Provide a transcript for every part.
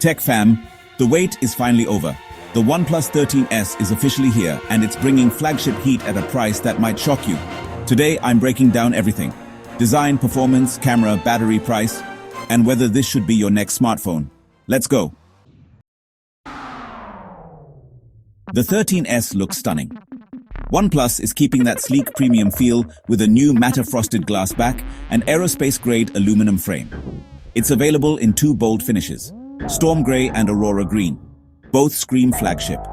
Tech fam, the wait is finally over. The OnePlus 13s is officially here, and it's bringing flagship heat at a price that might shock you. Today, I'm breaking down everything. Design, performance, camera, battery, price, and whether this should be your next smartphone. Let's go. The 13s looks stunning. OnePlus is keeping that sleek premium feel with a new matte frosted glass back and aerospace-grade aluminum frame. It's available in two bold finishes, Storm Grey and Aurora Green. Both scream flagship.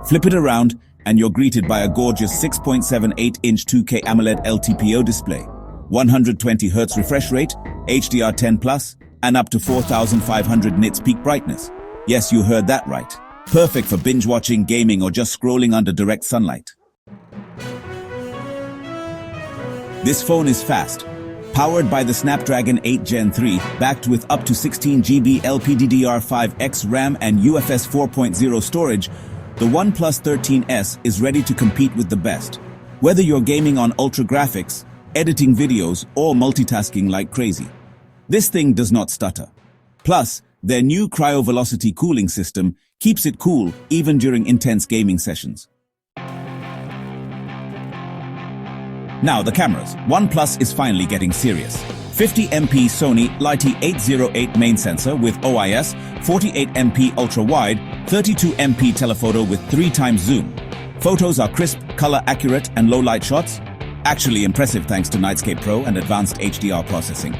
Flip it around and you're greeted by a gorgeous 6.78-inch 2K AMOLED LTPO display, 120Hz refresh rate, HDR10+, and up to 4,500 nits peak brightness. Yes, you heard that right. Perfect for binge-watching, gaming, or just scrolling under direct sunlight. This phone is fast. Powered by the Snapdragon 8 Gen 3, backed with up to 16GB LPDDR5X RAM and UFS 4.0 storage, the OnePlus 13s is ready to compete with the best. Whether you're gaming on ultra graphics, editing videos, or multitasking like crazy, this thing does not stutter. Plus, their new cryo-velocity cooling system keeps it cool even during intense gaming sessions. Now the cameras. OnePlus is finally getting serious. 50MP Sony Lighty 808 main sensor with OIS, 48MP ultra-wide, 32MP telephoto with 3x zoom. Photos are crisp, color accurate, and low-light shots. Actually impressive thanks to Nightscape Pro and advanced HDR processing.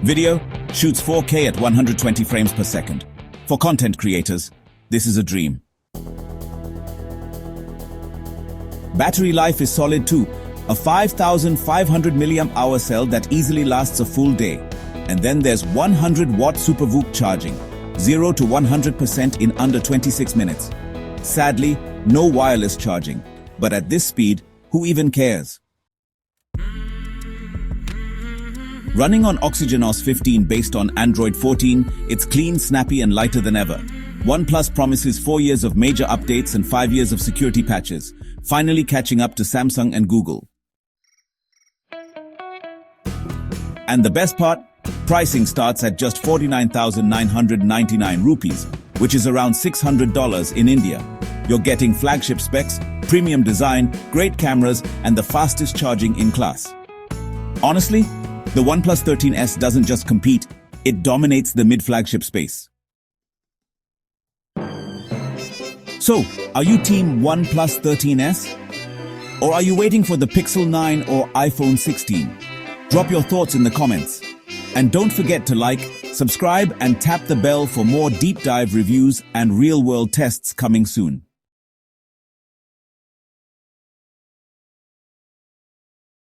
Video shoots 4K at 120 frames per second. For content creators, this is a dream. Battery life is solid too. A 5,500 mAh cell that easily lasts a full day. And then there's 100-watt SUPERVOOC charging, 0 to 100% in under 26 minutes. Sadly, no wireless charging. But at this speed, who even cares? Running on OxygenOS 15 based on Android 14, it's clean, snappy, and lighter than ever. OnePlus promises 4 years of major updates and 5 years of security patches, finally catching up to Samsung and Google. And the best part? Pricing starts at just 49,999 rupees, which is around $600 in India. You're getting flagship specs, premium design, great cameras, and the fastest charging in class. Honestly, the OnePlus 13s doesn't just compete, it dominates the mid-flagship space. So, are you team OnePlus 13s? Or are you waiting for the Pixel 9 or iPhone 16? Drop your thoughts in the comments. And don't forget to like, subscribe, and tap the bell for more deep dive reviews and real-world tests coming soon.